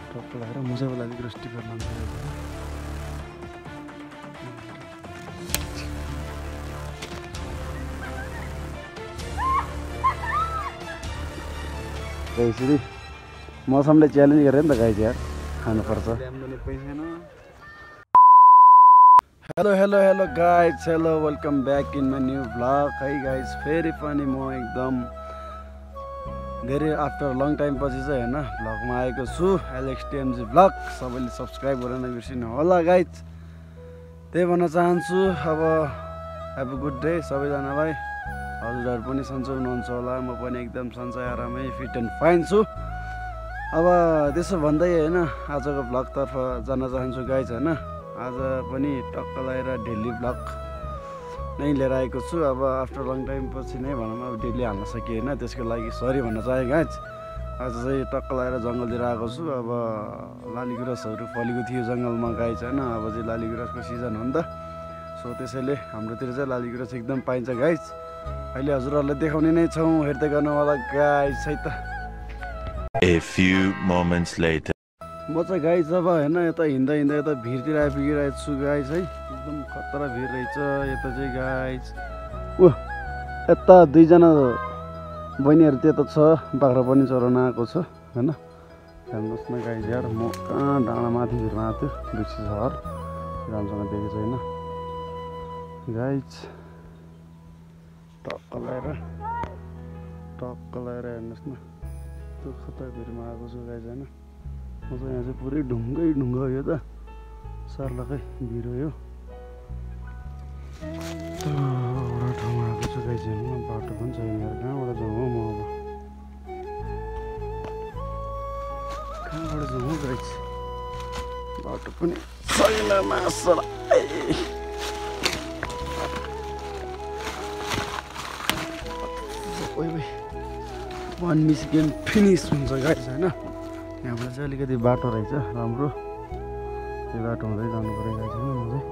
टक्क लगाएर मुजाको लागि स्टिकर लान्छ यसरी मौसमले च्यालेन्ज गरे नि त गाइज यार खानुपर्छ hello guys hello welcome back in my new vlog hey guys फेरि पनि म एकदम धेरै आफ्टर लङ टाइम पछि चाहिँ होइन भ्लगमा आएको छु एलेक्स टिएमजी भ्लग सबैले सब्सक्राइब गर्न नबिर्सिनु होला गाइज त्यही भन्न चाहन्छु अब हेभ अ गुड डे सबैजनालाई हजुरहरू पनि सन्चै हुनुहुन्छ होला म पनि एकदम सन्चै आरामै फिट एन्ड फाइन छु अब त्यसो भन्दै होइन आजको भ्लगतर्फ जान चाहन्छु गाइज होइन आज पनि टक्क लगाएर डेली भ्लग नै लिएर आएको छु अब आफ्टर लङ टाइम पछि नै भनौँ अब डेली हाल्न सकेँ होइन त्यसको लागि सरी भन्न चाहेँ गाइज आज चाहिँ टक्क लगाएर जङ्गलतिर आएको छु अब लालीगुराँसहरू फलेको थियो जङ्गलमा गाइज होइन अब चाहिँ लालीगुराँसको सिजन हो नि त सो त्यसैले हाम्रोतिर चाहिँ लालीगुराँस एकदम पाइन्छ गाइज अहिले हजुरहरूलाई देखाउने नै छौँ हेर्दै गर्नुहोला गाइज है त A few moments later म चाहिँ गाइज अब होइन यता हिँड्दा यता भिरतिर आइपुगिरहेको छु गाइज है एकदम खतरा भिर रहेछ यता चाहिँ गाइज यता दुईजना बहिनीहरू त्यता छ बाख्रा पनि चराउन आएको छ होइन हेर्नुहोस् न गाइज यार म कहाँ डाँडा माथि भिरमा आएको थियो बेसी सहर राम्रोसँग देखेको छैन गाइज टक्क लगाएर हेर्नुहोस् न त्यो खतरा भिरमा आएको छु गाइज होइन म चाहिँ यहाँ चाहिँ पुरै ढुङ्गै ढुङ्गा हो यो त सर्लकै भिर हो यो एउटा ठाउँमा आएको छु गाइज हेर्नु बाटो पनि छैन यार कहाँबाट जाउँ हौ म अब कहाँबाट जाउँ हौ गाइज बाटो पनि छैन मासला वान मिस्किन फिनिस हुन्छ गाइज होइन यहाँबाट चाहिँ अलिकति बाटो रहेछ राम्रो त्यो बाटो हुँदै जानु पऱ्यो गाइज होइन म चाहिँ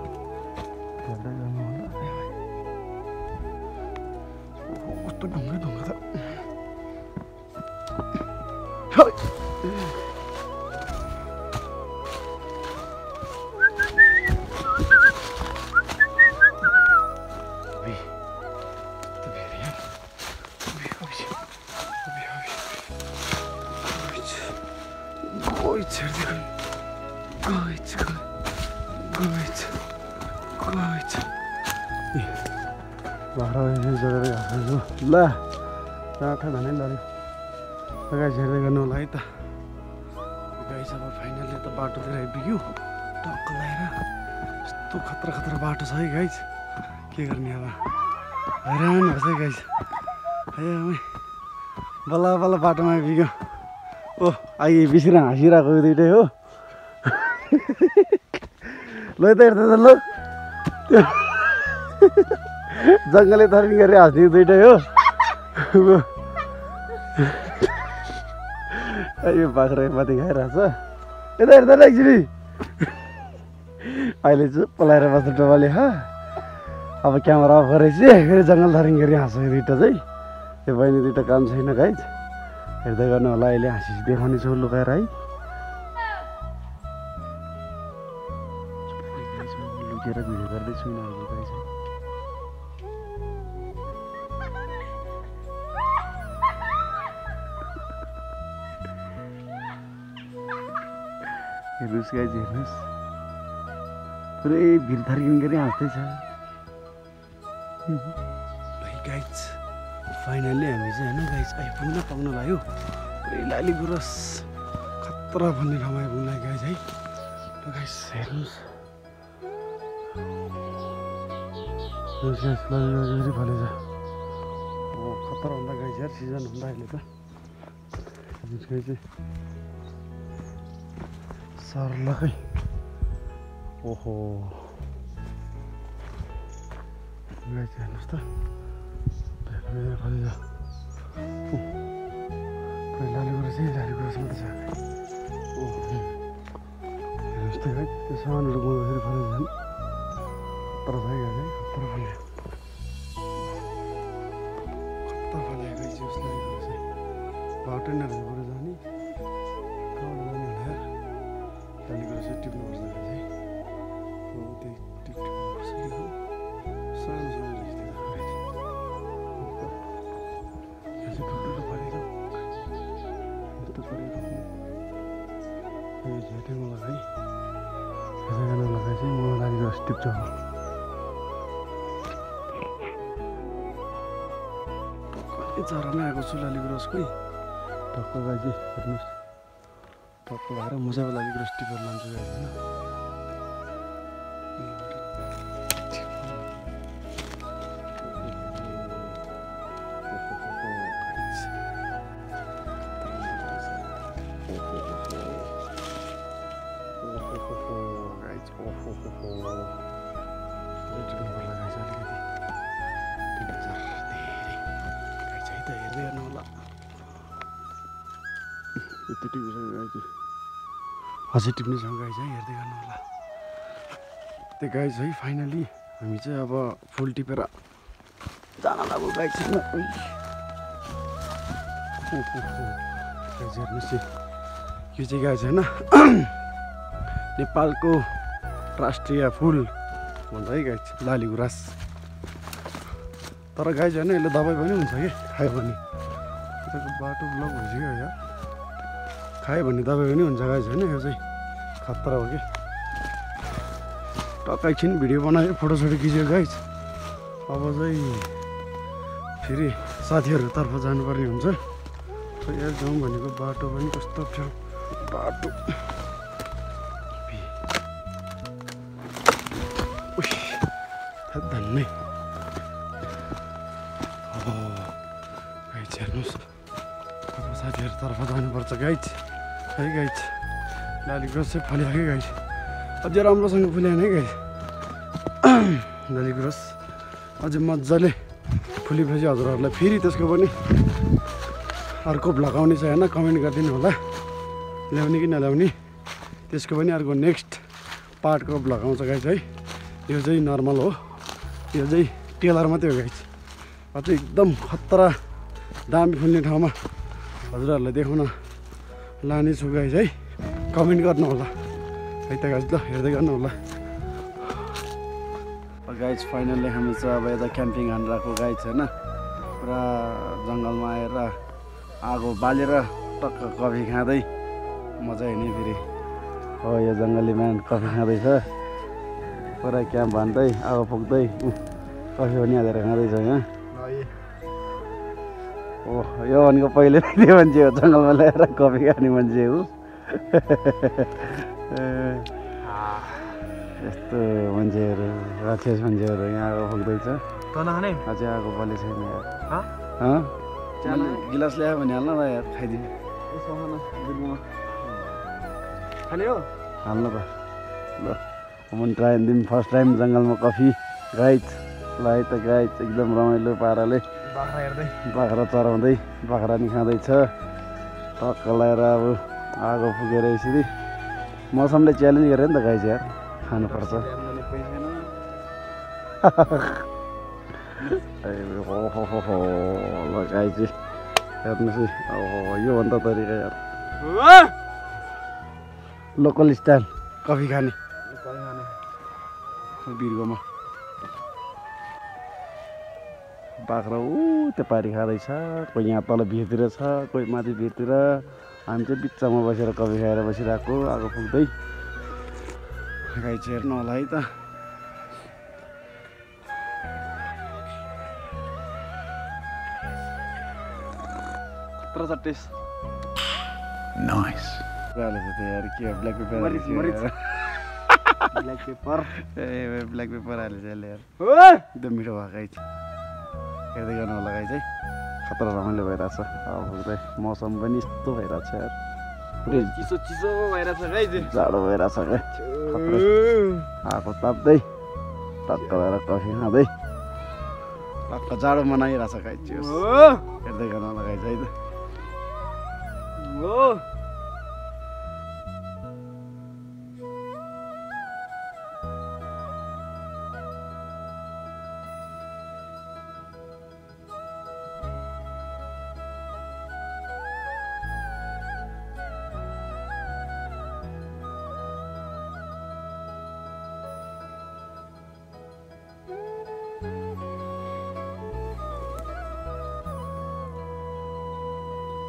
हेर्दै जानु होला कस्तो ढुङ्गा ढुङ्गा त ल राठा धनै लड्यो गाइस हेर्दै गर्नु होला है त गाइस अब फाइनली त बाटोतिर आइपुग्यो टक्क लगाएर यस्तो खतरा बाटो छ है गाइस के गर्ने अब हैरान भएछ गाइस है बल्ल बल्ल बाटोमा आइपुग्यो ओ आइ बिसिर हाँसिरहेको दुइटै हो ल त हेर्दा त ल जङ्गलै थरी गरेर हाँस्ने दुइटै हो यो बाख्रा माथि खाइरहेछ यता हेर्दा एकचोटि अहिले चाहिँ पलाएर बस्नु डबले अब क्यामेरा अफ गरेपछि फेरि जङ्गल थरिङ गरी हाँस्छ दुइटा चाहिँ त्यो बहिनी दुइटा काम छैन गाइज हेर्दै गर्नु होला अहिले हाँसी देखाउने छु लुकाएर है लुकेर भिडियो गर्दैछु यिनीहरू गाइज हेर्नुहोस् गाइज हेर्नुहोस् पुरै भिड थर्किन गरी हाँस्दैछ गाइज फाइनल्ली हामी चाहिँ होइन गाइज आइपुग्न पाउन लाग्यो पुरै लालीगुराँस खतरा भन्ने ठाउँमा आइपुग्न लाग्यो गाइज है ल गाइज हेर्नुहोस् लालीगुराँस फलेछ खतरा हुँदा गाइज यार सिजन हुँदा अहिले त चाहिँ सर्लकै ओहो गाइज हेर्नुहोस् त फलेछ पुरै लालीगुराँस मात्रै छ हेर्नुहोस् त गाइज त्यो सामानहरू गुँदाखेरि फलेछ झन् खतरा छ है खतरा फल्यो अर्कोतर्फ ल्याएको चाहिँ जस्तो लागेको छ बाटो नै रहेछ बरु जाने कहाँबाट जाने होला यार जाने कुरा चाहिँ टिप्नुपर्छ चाहिँ हो त्यही टिप्नुपर्छ कि हो सानो सानो रहेछ त्यो ठुल्ठुलो परेको यस्तो परेको झ्याटे मलाई है लगाए चाहिँ म लागि रस टिप्छ चरामै आएको छु लालीगुराँस खोइ टक्क गाई चाहिँ हेर्नुहोस् टक्क भएर मजाको लालीगुराँस टिपेर लान्छु गाई होइन यति टिपिसक्यो गाई चाहिँ अझै टिप्नेसँग गाई चाहिँ हेर्दै गर्नु होला त्यो गाई चाहिँ फाइनली हामी चाहिँ अब फुल टिपेर जान लाग्यो गाई छैन गाई चाहिँ हेर्नुहोस् यो चाहिँ गाई छैन नेपालको राष्ट्रिय फुल भन्छ है गाई चाहिँ लालीगुराँस तर गाई चाहिँ होइन यसले दबाई पनि हुन्छ कि खायो भने बाटो ब्लक भइसक्यो यार खायो भने दबाई पनि हुन्छ गाई छैन यो चाहिँ खतरा हो कि टक्कै एकछिन भिडियो बनायो फोटोसोटो खिच्यो गाई अब चाहिँ फेरि साथीहरूतर्फ जानुपर्ने हुन्छ यार जाउँ भनेको बाटो पनि कस्तो थियो बाटो धन्नै गाई हेर्नुहोस् अब साथीहरूतर्फ जानुपर्छ गाई है गाई लालीगुराँस चाहिँ फल्यो गाई अझै राम्रोसँग फुलेन है गाई लालीगुराँस अझै मजाले फुलेपछि हजुरहरूलाई फेरि त्यसको पनि अर्को भ्लग आउने छ होइन कमेन्ट गरिदिनु होला ल्याउने कि नल्याउने त्यसको पनि अर्को नेक्स्ट पार्टको भ्लग आउँछ गाई है यो चाहिँ नर्मल हो यो चाहिँ टेलर मात्रै हो गाई अझै एकदम खतरा दामी फुल्ने ठाउँमा हजुरहरूलाई देखाउन लानेछु गाई है कमेन्ट गर्नु होला है त गाइज ल हेर्दै गर्नु होला गाइज फाइनल्ली हामी चाहिँ अब यता क्याम्पिङ हानिरहेको गाइज होइन पुरा जङ्गलमा आएर आगो बालेर टक्क कफी खाँदै मजा हिँड्ने फेरि हो यो जङ्गली म्यान कफी खाँदैछ पुरा क्याम्प हान्दै आगो फुक्दै कफी पनि हालेर खाँदैछ यहाँ ओह यो भनेको पहिले नै त्यो मान्छे हो जङ्गलमा ल्याएर कफी खाने मान्छे हो यस्तो मान्छेहरू राक्षस मान्छेहरू यहाँ आगो फुक्दैछ अझै आगो बले छैन यार गिलास ल्यायो भने हाल्न ल यार खाइदिनु हाल्नु त ल म ट्राई दिउँ फर्स्ट टाइम जङ्गलमा कफी गाइज ल है त गाइज एकदम रमाइलो पाराले बाख्रा चराउँदै बाख्रा नि खाँदैछ टक्क लगाएर अब आगो फुकेर यसरी मौसमले च्यालेन्ज गरेर नि त गाई चाहिँ यार खानुपर्छ ल गाई चाहिँ हेर्नुहोस् है योभन्दा तरिका यार लोकल स्टाइल कफी खाने बिर्गोमा बाख्रा त्यो पारी खाँदैछ कोही यहाँ तल भिरतिर छ कोही माथि भिरतिर हामी चाहिँ बिचमा बसेर कफी खाएर बसिरहेको आगो फुक्दै गाई चाहिँ हेर्नु होला है त खतरा छ टेस्ट नाइस हालेछ त यार के ब्ल्याक पेपर ब्ल्याक पेपर ए ब्ल्याक पेपर हालेछ यसले यार एकदम मिठो भएको गाई चाहिँ हेर्दै गर्नु होला गाई चाहिँ खतरा रमाइलो भइरहेछ अब फुक्दै मौसम पनि यस्तो भइरहेछ यार पुरै चिसो चिसो भइरहेछ गाई चाहिँ जाडो भइरहेछ क्या खतरा आगो ताप्दै टक्क भएर कफी खाँदै टक्क जाडो मनाइरहेछ गाई चाहिँ हेर्दै गर्नु होला गाई चाहिँ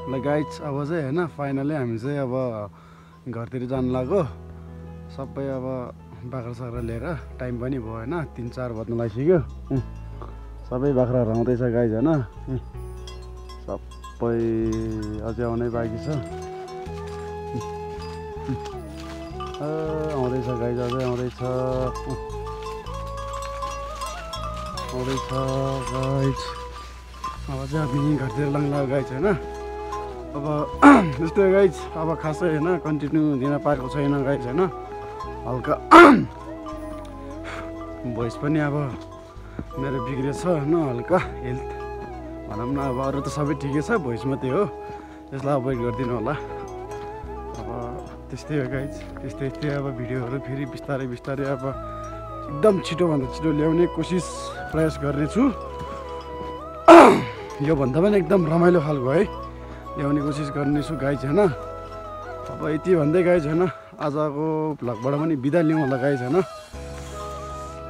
ल गाइज अब चाहिँ होइन फाइनली हामी चाहिँ अब घरतिर जानु लाग्यो सबै अब बाख्रा साख्रा लिएर टाइम पनि भयो होइन 3-4 बज्न लागिसक्यो सबै बाख्राहरू आउँदैछ गाइज होइन सबै अझै आउनै बाँकी छ आउँदैछ गाइज अझै आउँदैछ गाइज अब चाहिँ हामी घरतिर लाग्ला गाइज होइन अब जस्तै गाइज अब खासै होइन कन्टिन्यू दिन पाएको छैन गाइज होइन हल्का भोइस पनि अब मेरो बिग्रेछ होइन हल्का हेल्थ भनौँ न अब अरू त सबै ठिकै छ भोइस मात्रै हो त्यसलाई अभोइड गरिदिनु होला अब त्यस्तै हो गाइज त्यस्तै अब भिडियोहरू फेरि बिस्तारै अब एकदम छिटोभन्दा छिटो ल्याउने कोसिस प्रयास गर्नेछु योभन्दा पनि एकदम रमाइलो खालको है ल्याउने कोसिस गर्नेछु गाइज होइन अब यति भन्दै गाइज होइन आजको भ्लगबाट पनि बिदा लिउँ होला गाइज होइन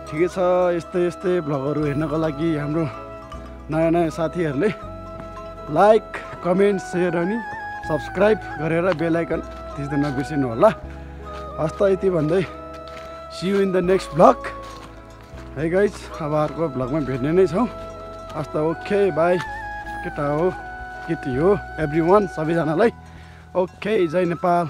ठिकै छ यस्तै भ्लगहरू हेर्नको लागि हाम्रो नयाँ साथीहरूले लाइक कमेन्ट सेयर अनि सब्सक्राइब गरेर बेल आइकन थिच्न नबिर्सिनु होला हस् त यति भन्दै see you in the next vlog hey guys अब अर्को भ्लगमा भेट्ने नै छौँ हस् त ओके बाई केटा हो केटी हो एभ्री वान सबैजनालाई ओके जय नेपाल।